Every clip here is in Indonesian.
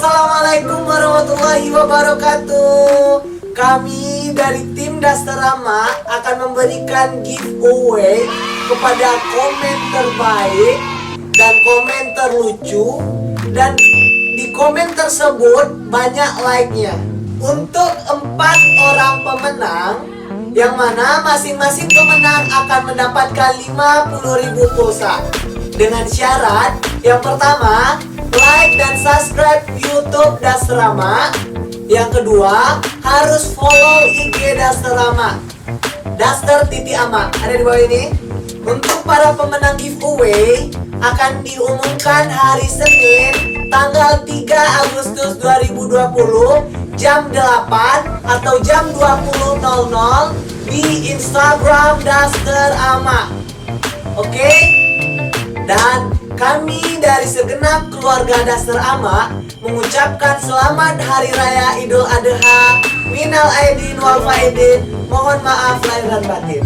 Assalamualaikum warahmatullahi wabarakatuh. Kami dari tim Dasterama akan memberikan giveaway kepada komen terbaik dan komen terlucu, dan di komen tersebut banyak like-nya. Untuk 4 orang pemenang, yang mana masing-masing pemenang akan mendapatkan 50.000 pulsa. Dengan syarat, yang pertama, like dan subscribe YouTube Dasterama. Yang kedua, harus follow IG Dasterama, Daster.ama, ada di bawah ini. Untuk para pemenang giveaway akan diumumkan hari Senin tanggal 3 Agustus 2020 jam 8 atau jam 20.00 di Instagram Dasterama. Oke? Dan kami dari segenap keluarga Dasterama mengucapkan selamat Hari Raya Idul Adha, minal aidin wal faidin, mohon maaf lahir dan batin.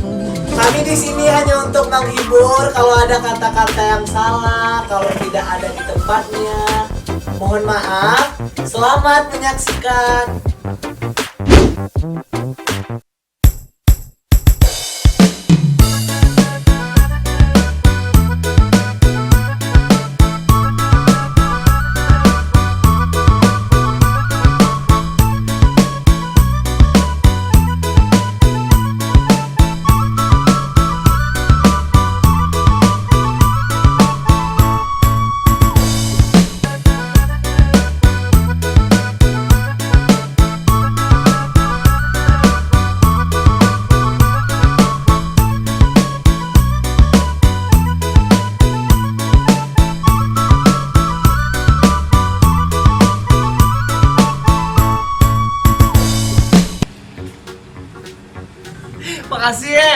Kami di sini hanya untuk menghibur. Kalau ada kata-kata yang salah, kalau tidak ada di tempatnya, mohon maaf. Selamat menyaksikan. Makasih ya.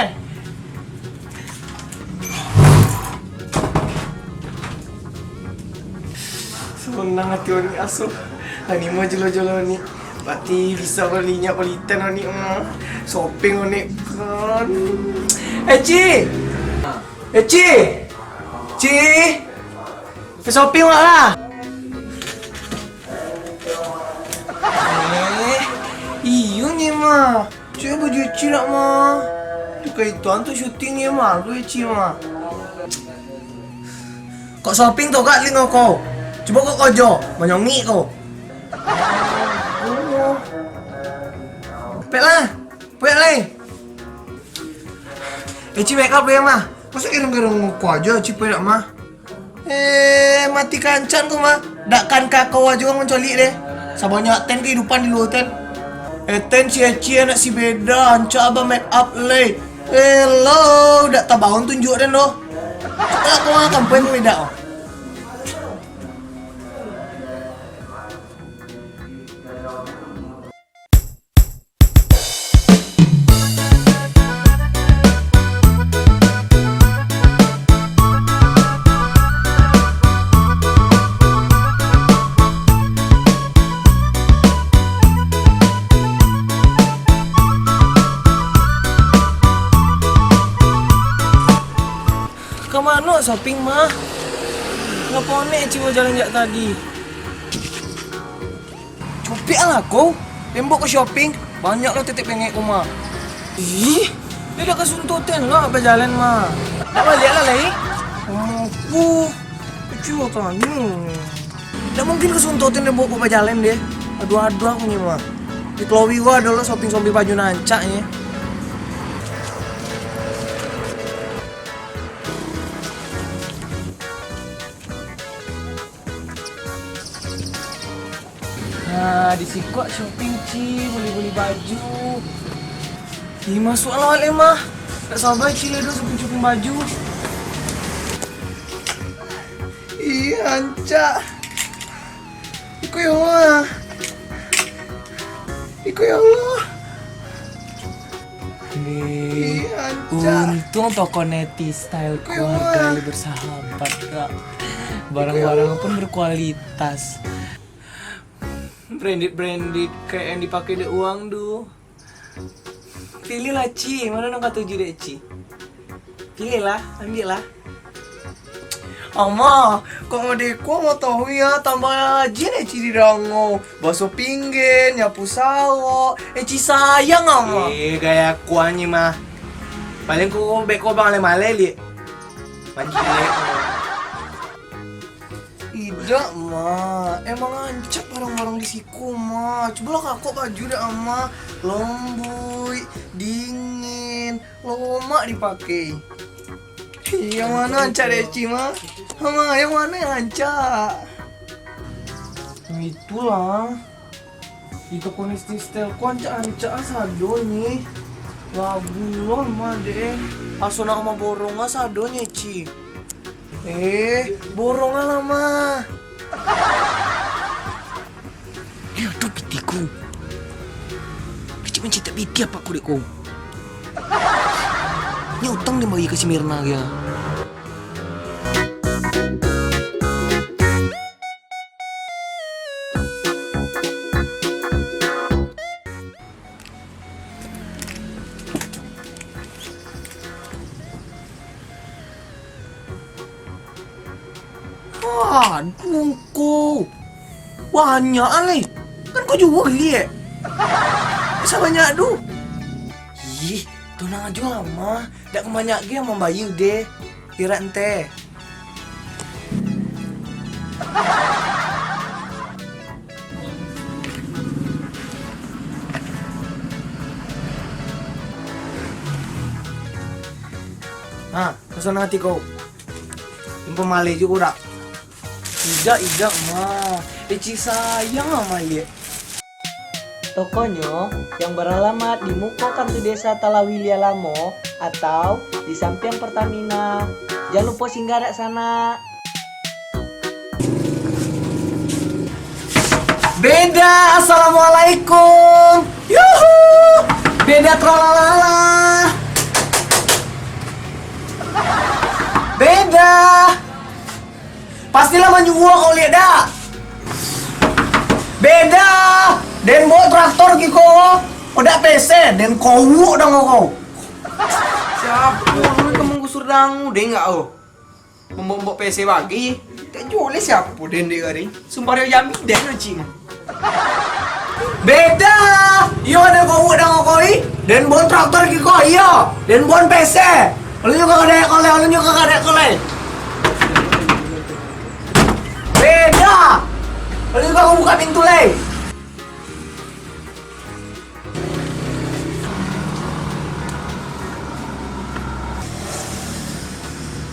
Senang hati oni asuh. Ani mau jelo-jelo ni. Berarti bisa belinya kulitan oni. Shopping oni. Ci. Ci. Ci. Ke shopping wak lah. Iyo ni mah. Cuy baju Ci nak mah. Kaitan tu syuting ya mah, gue Ci mah. Kok shopping tuh kak lingo kau? Coba kok kojo, manyongi kau. Pek lah, Ci make up ya mah. Masa kirim-kirim muka aja Ci pek mah. Mati kancan kau mah. Dakkan kakau aja mencolik deh. Sabanyak ten kehidupan di luar ten. Ten cie anak si beda, anca abah make up le. Hello, dak tabahun tunjuk dan lo. Coba aku makan poin beda oh. Kemana shopping mah? Ngapa nek Ci mau jalan jak tadi? Copik lah kau. Tembok ke shopping, banyak lo titik pengek mah. Ih, dia dah kesuntutan lah apa jalan mah. Tak balik lah lagi. Aku cuba tanya. Tak mungkin kesuntutan tembok apa jalan dia. Aduh aku ni mah. Di Chloe gua ada lo shopping baju nancaknya. Nah, di situ shopping Ci, beli baju. Ih, masuk lah wale mah. Tak sabar Ci ledo shopping baju. Ih, anca. Iku ya Allah. Nih, untung toko Neti Style keluarga bersahabat kak. Barang-barang pun berkualitas. Branded kayak yang dipakai deh uang tuh. Pilih lah Ci, mana nang 7 deh Ci. Pilih lah, ambil lah. Ama, kok adekku mau tahu ya tambah aja nih ciri rango. Bakso pinggen, nyapu sawo. Ci sayang ama. Gaya kuanyi mah. Paling ku beko bang male li. Panjile. Tidak ma, emang ancap barang-barang di siku ma. Coba lah aku baju dah ama. Lembut, dingin, lama dipakai. Yang mana ancak Deci mah? Ama, yang mana yang ancak? Itulah. Itu kondisi style ku ancak-ancak asado nih. Lagu lo mah deh. Asona sama boronga sadonya Ci. Boronga lama. Dia tuh pitiku. Bici mencinta piti apa ku deko? Ini utang dia bagi ke si Mirna ya. Aduh, kau banyak ale. Kan kau juga beli ya? Bisa banyak aduh. Ih, tunang aja lama. Dak kebanyak dia membayu deh. Kira ente. Nah, pesan hati kau. Yang pemale juga dak. Tidak mah. Eci sayang sama ye. Tokonya yang beralamat di Muko Kantu Desa Talawilia Lamo atau di samping Pertamina. Jangan lupa singgah dak sana. Beda, assalamualaikum. Yuhu, beda tralalala. Beda. Pastilah menjual kau lihat dah. Beda. Dan bawa traktor kiko. Udah PC dan kau dong kau. Siapa lu kamu gusur dangu deh enggak oh. Membawa PC bagi. Tak jual siapa den dia kari. Sumpah dia jamin deh Ci mah. Beda. Yo ada kau dong kau dan bawa traktor kiko iya. Dan bawa PC. Lu juga ada kole, lu juga ada kole. Beda. Lu juga kau buka pintu le.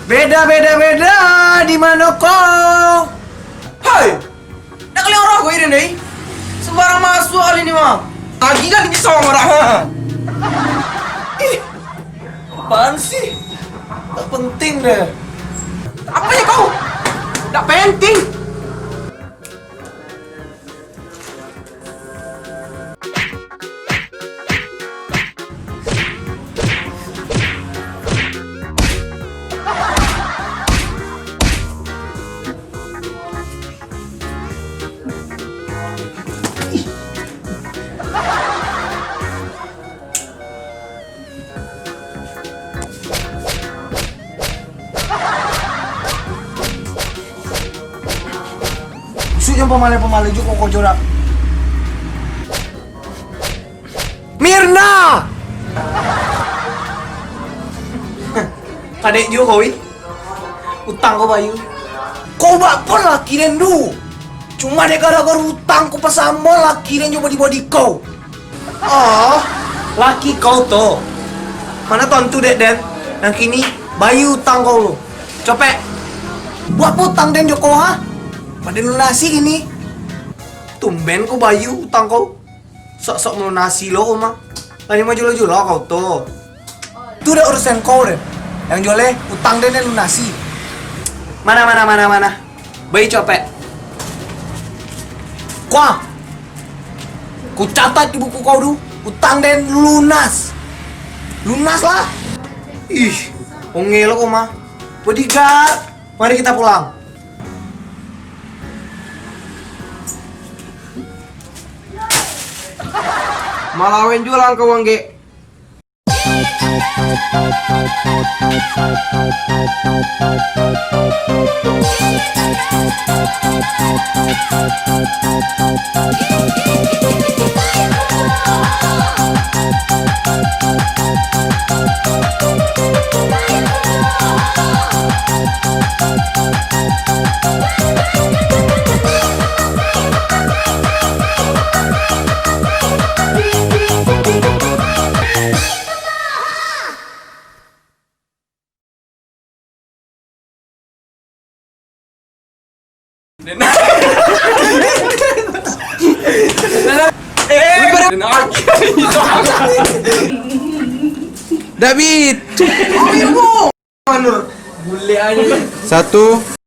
Beda. Di mana kau? Hai. Dak kali orang gue ini nih. Sembarang masuk kali ini mah. Lagi kan ini sama orang. Apaan sih? Tak penting deh. Apa ya kau? Tak penting. Yang pemale juga kok jorak. Mirna! Kadek juga kau utang kau bayu. Kau apa laki den du? Cuma dek gara-gara utang kau pasambol laki den coba di body kau. Oh, laki kau tuh. Mana tontu dek den? Yang kini bayu utang kau lu. Copek. Buat utang den Joko ha? Pada lunasi gini. Tumben kau bayu utang kau. Sok-sok melunasi lo mah. Tadi mau jual kau tuh. Itu udah urusan kau deh. Yang jualnya utang deh lunasi. Mana. Bayi copet. Kuah. Ku catat di buku kau dulu. Utang dan lunas. Lunas lah. Ih, ongel kau mah. Bodyguard. Mari kita pulang. Malawen jualan kau angge. David. Bule aja. 1